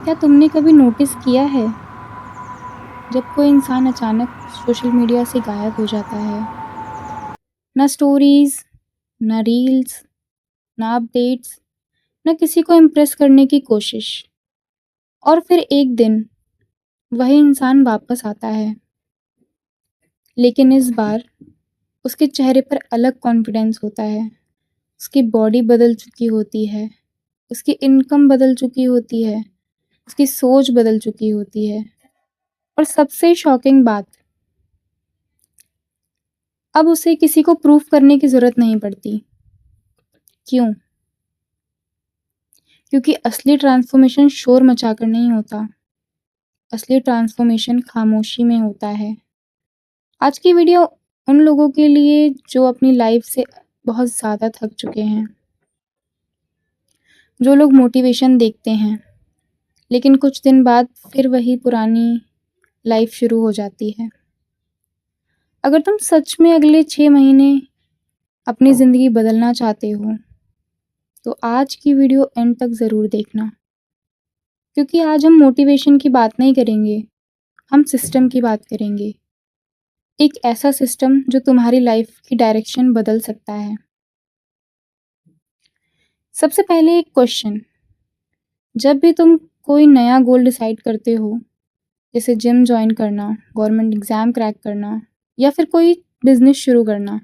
क्या तुमने कभी नोटिस किया है जब कोई इंसान अचानक सोशल मीडिया से गायब हो जाता है? ना स्टोरीज, ना रील्स, ना अपडेट्स, ना किसी को इम्प्रेस करने की कोशिश। और फिर एक दिन वही इंसान वापस आता है, लेकिन इस बार उसके चेहरे पर अलग कॉन्फिडेंस होता है। उसकी बॉडी बदल चुकी होती है, उसकी इनकम बदल चुकी होती है, उसकी सोच बदल चुकी होती है। और सबसे शॉकिंग बात, अब उसे किसी को प्रूफ करने की ज़रूरत नहीं पड़ती। क्यों? क्योंकि असली ट्रांसफॉर्मेशन शोर मचाकर नहीं होता, असली ट्रांसफॉर्मेशन खामोशी में होता है। आज की वीडियो उन लोगों के लिए जो अपनी लाइफ से बहुत ज़्यादा थक चुके हैं, जो लोग मोटिवेशन देखते हैं, लेकिन कुछ दिन बाद फिर वही पुरानी लाइफ शुरू हो जाती है। अगर तुम सच में अगले 6 महीने अपनी ज़िंदगी बदलना चाहते हो, तो आज की वीडियो एंड तक ज़रूर देखना। क्योंकि आज हम मोटिवेशन की बात नहीं करेंगे, हम सिस्टम की बात करेंगे। एक ऐसा सिस्टम जो तुम्हारी लाइफ की डायरेक्शन बदल सकता है। सबसे पहले एक क्वेश्चन, जब भी तुम कोई नया गोल डिसाइड करते हो, जैसे जिम ज्वाइन करना, गवर्नमेंट एग्ज़ाम क्रैक करना, या फिर कोई बिजनेस शुरू करना,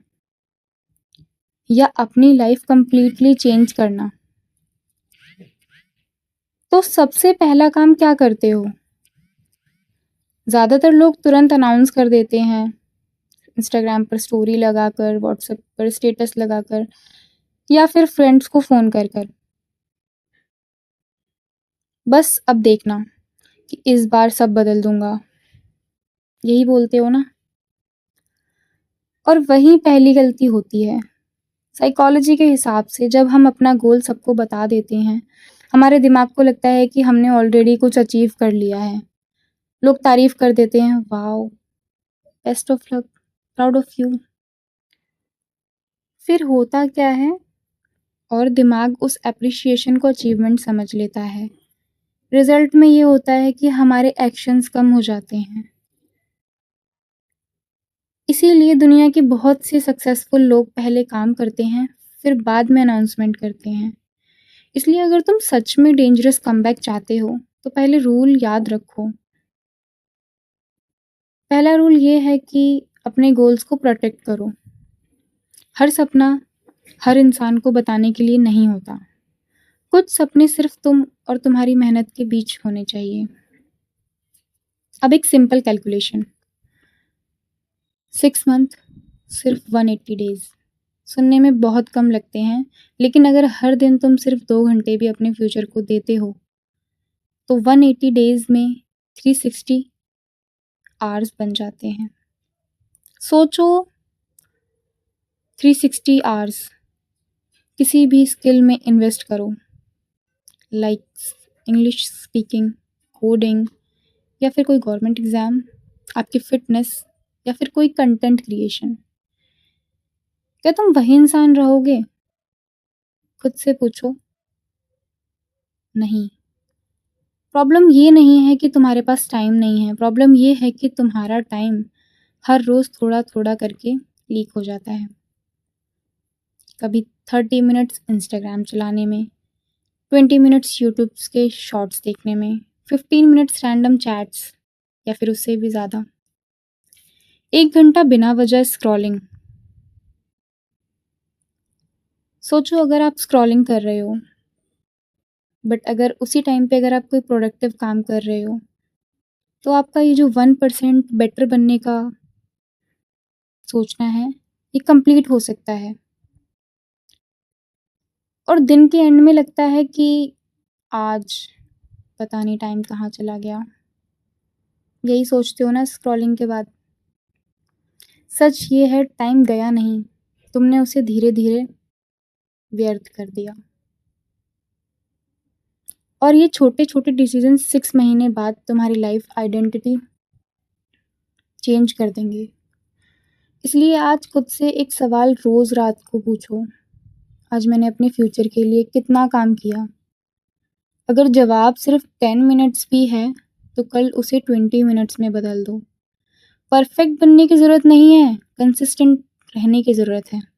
या अपनी लाइफ कंप्लीटली चेंज करना, तो सबसे पहला काम क्या करते हो? ज़्यादातर लोग तुरंत अनाउंस कर देते हैं, इंस्टाग्राम पर स्टोरी लगाकर, व्हाट्सएप पर स्टेटस लगाकर, या फिर फ्रेंड्स को फ़ोन कर कर। बस अब देखना कि इस बार सब बदल दूंगा, यही बोलते हो ना? और वही पहली गलती होती है। साइकोलॉजी के हिसाब से जब हम अपना गोल सबको बता देते हैं, हमारे दिमाग को लगता है कि हमने ऑलरेडी कुछ अचीव कर लिया है। लोग तारीफ कर देते हैं, wow, best of luck, proud of you. फिर होता क्या है, और दिमाग उस एप्रिशिएशन को अचीवमेंट समझ लेता है। रिजल्ट में ये होता है कि हमारे एक्शंस कम हो जाते हैं। इसीलिए दुनिया के बहुत से सक्सेसफुल लोग पहले काम करते हैं, फिर बाद में अनाउंसमेंट करते हैं। इसलिए अगर तुम सच में डेंजरस कमबैक चाहते हो, तो पहले रूल याद रखो। पहला रूल ये है कि अपने गोल्स को प्रोटेक्ट करो। हर सपना हर इंसान को बताने के लिए नहीं होता। कुछ सपने सिर्फ तुम और तुम्हारी मेहनत के बीच होने चाहिए। अब एक सिंपल कैलकुलेशन, 6 मंथ सिर्फ 180 डेज। सुनने में बहुत कम लगते हैं, लेकिन अगर हर दिन तुम सिर्फ 2 घंटे भी अपने फ्यूचर को देते हो, तो 180 डेज में 360 आवर्स बन जाते हैं। सोचो, 360 आवर्स किसी भी स्किल में इन्वेस्ट करो, लाइक इंग्लिश स्पीकिंग, कोडिंग, या फिर कोई गवर्नमेंट एग्ज़ाम, आपकी फ़िटनेस, या फिर कोई कंटेंट क्रिएशन। क्या तुम वही इंसान रहोगे? खुद से पूछो। नहीं। प्रॉब्लम ये नहीं है कि तुम्हारे पास टाइम नहीं है, प्रॉब्लम ये है कि तुम्हारा टाइम हर रोज़ थोड़ा-थोड़ा करके लीक हो जाता है। कभी 30 मिनट्स इंस्टाग्राम चलाने में, 20 मिनट्स यूट्यूब के शॉर्ट्स देखने में, 15 मिनट्स रैंडम चैट्स, या फिर उससे भी ज़्यादा। 1 घंटा बिना वजह स्क्रॉलिंग। सोचो, अगर आप स्क्रॉलिंग कर रहे हो, बट अगर उसी टाइम पे अगर आप कोई प्रोडक्टिव काम कर रहे हो, तो आपका ये जो 1% बेटर बनने का सोचना है, ये कंप्लीट हो सकता है। और दिन के एंड में लगता है कि आज पता नहीं टाइम कहाँ चला गया। यही सोचते हो ना स्क्रॉलिंग के बाद? सच ये है, टाइम गया नहीं, तुमने उसे धीरे-धीरे व्यर्थ कर दिया। और ये छोटे-छोटे डिसीजन 6 महीने बाद तुम्हारी लाइफ आइडेंटिटी चेंज कर देंगे। इसलिए आज खुद से एक सवाल रोज़ रात को पूछो, आज मैंने अपने फ्यूचर के लिए कितना काम किया? अगर जवाब सिर्फ 10 मिनट्स भी है, तो कल उसे 20 मिनट्स में बदल दो। परफेक्ट बनने की ज़रूरत नहीं है, कंसिस्टेंट रहने की ज़रूरत है।